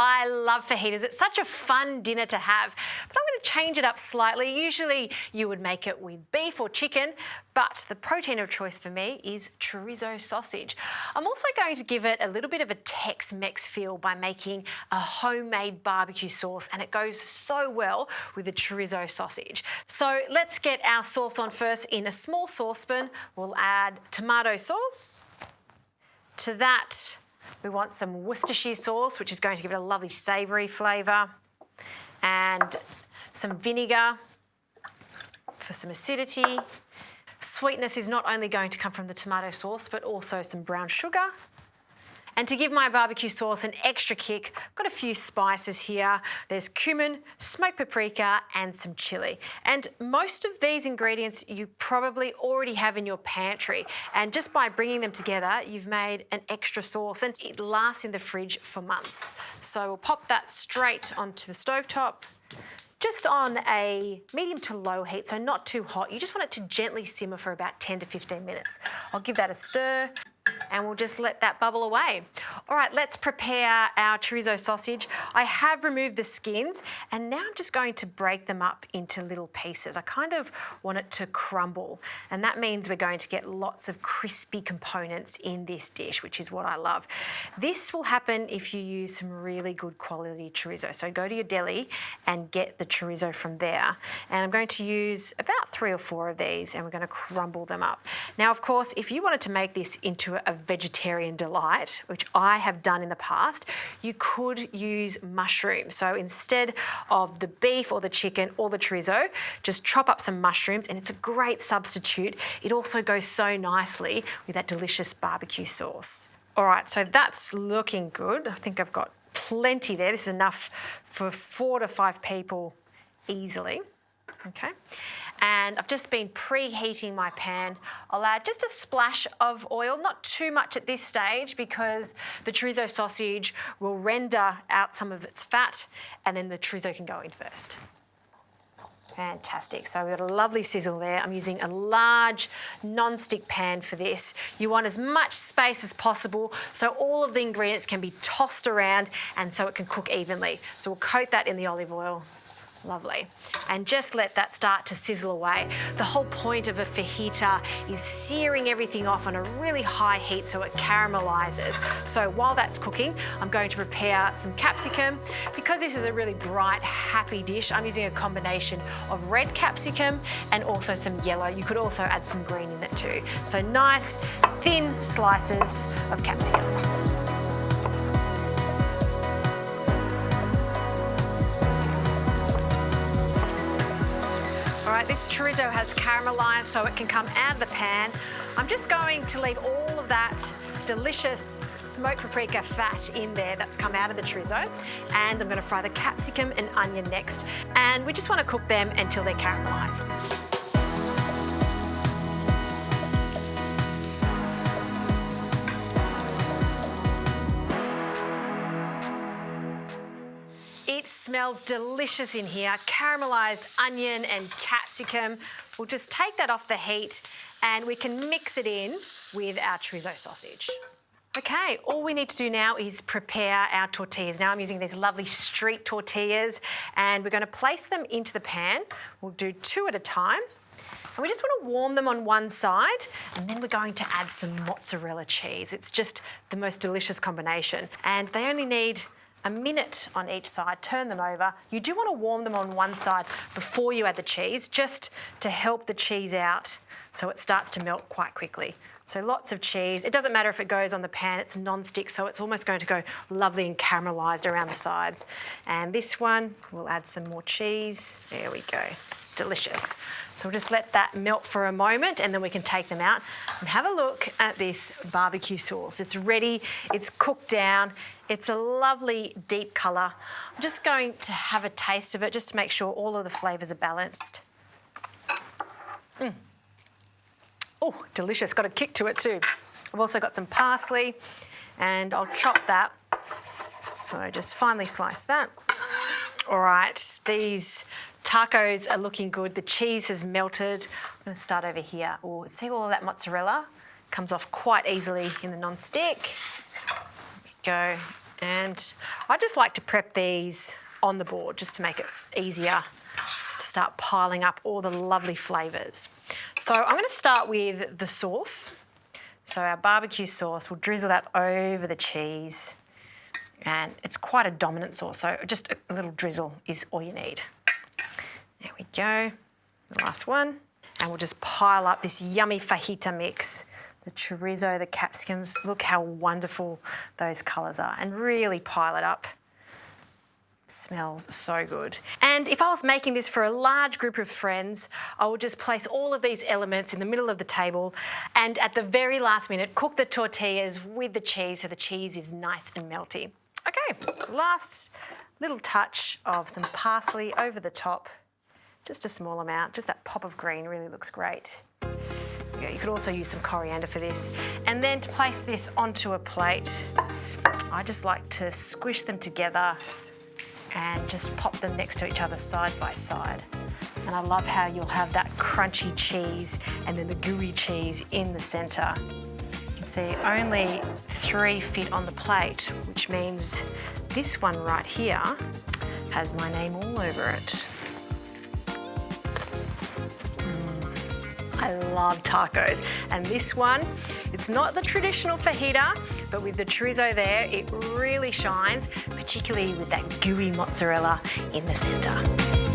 I love fajitas. It's such a fun dinner to have, but I'm going to change it up slightly. Usually you would make it with beef or chicken, but the protein of choice for me is chorizo sausage. I'm also going to give it a little bit of a Tex Mex feel by making a homemade barbecue sauce, and it goes so well with the chorizo sausage. So let's get our sauce on first. In a small saucepan, we'll add tomato sauce. To that, we want some Worcestershire sauce, which is going to give it a lovely savoury flavour, and some vinegar for some acidity. Sweetness is not only going to come from the tomato sauce, but also some brown sugar. And to give my barbecue sauce an extra kick, I've got a few spices here. There's cumin, smoked paprika, and some chilli. And most of these ingredients you probably already have in your pantry. And just by bringing them together, you've made an extra sauce, and it lasts in the fridge for months. So we'll pop that straight onto the stovetop, just on a medium to low heat, so not too hot. You just want it to gently simmer for about 10 to 15 minutes. I'll give that a stir, and we'll just let that bubble away. All right, let's prepare our chorizo sausage. I have removed the skins, and now I'm just going to break them up into little pieces. I kind of want it to crumble, and that means we're going to get lots of crispy components in this dish, which is what I love. This will happen if you use some really good quality chorizo. So go to your deli and get the chorizo from there. And I'm going to use about 3 or 4 of these, and we're going to crumble them up. Now, of course, if you wanted to make this into a vegetarian delight, which I have done in the past, you could use mushrooms. So instead of the beef or the chicken or the chorizo, just chop up some mushrooms, and it's a great substitute. It also goes so nicely with that delicious barbecue sauce. All right, so that's looking good. I think I've got plenty there. This is enough for 4 to 5 people easily. Okay. And I've just been preheating my pan. I'll add just a splash of oil, not too much at this stage, because the chorizo sausage will render out some of its fat, and then the chorizo can go in first. Fantastic. So we've got a lovely sizzle there. I'm using a large non-stick pan for this. You want as much space as possible so all of the ingredients can be tossed around and so it can cook evenly. So we'll coat that in the olive oil. Lovely. And just let that start to sizzle away. The whole point of a fajita is searing everything off on a really high heat so it caramelizes. So while that's cooking, I'm going to prepare some capsicum. Because this is a really bright, happy dish, I'm using a combination of red capsicum and also some yellow. You could also add some green in it too. So nice, thin slices of capsicum. All right, this chorizo has caramelized so it can come out of the pan. I'm just going to leave all of that delicious smoked paprika fat in there that's come out of the chorizo, and I'm going to fry the capsicum and onion next, and we just want to cook them until they're caramelized. It smells delicious in here. Caramelized onion and capsicum. We'll just take that off the heat and we can mix it in with our chorizo sausage. Okay, all we need to do now is prepare our tortillas. Now I'm using these lovely street tortillas, and we're going to place them into the pan. We'll do 2 at a time. And we just want to warm them on one side, and then we're going to add some mozzarella cheese. It's just the most delicious combination. And they only need a minute on each side. Turn them over. You do want to warm them on one side before you add the cheese, just to help the cheese out so it starts to melt quite quickly. So lots of cheese. It doesn't matter if it goes on the pan, it's non-stick, so it's almost going to go lovely and caramelised around the sides. And this one, we'll add some more cheese. There we go. Delicious. So we'll just let that melt for a moment, and then we can take them out and have a look at this barbecue sauce. It's ready, it's cooked down, it's a lovely deep colour. I'm just going to have a taste of it just to make sure all of the flavours are balanced. Oh, delicious, got a kick to it too. I've also got some parsley, and I'll chop that. So just finely slice that. All right, these tacos are looking good. The cheese has melted. I'm going to start over here. Oh, see all of that mozzarella? Comes off quite easily in the non-stick. There we go. And I just like to prep these on the board just to make it easier to start piling up all the lovely flavours. So I'm going to start with the sauce. So our barbecue sauce, we'll drizzle that over the cheese. And it's quite a dominant sauce, so just a little drizzle is all you need. There we go, the last one. And we'll just pile up this yummy fajita mix. The chorizo, the capsicums, look how wonderful those colours are, and really pile it up. It smells so good. And if I was making this for a large group of friends, I would just place all of these elements in the middle of the table and at the very last minute, cook the tortillas with the cheese so the cheese is nice and melty. Okay, last little touch of some parsley over the top. Just a small amount, just that pop of green really looks great. Yeah, you could also use some coriander for this. And then to place this onto a plate, I just like to squish them together and just pop them next to each other side by side. And I love how you'll have that crunchy cheese and then the gooey cheese in the centre. You can see only 3 fit on the plate, which means this one right here has my name all over it. I love tacos, and this one, it's not the traditional fajita, but with the chorizo there, it really shines, particularly with that gooey mozzarella in the centre.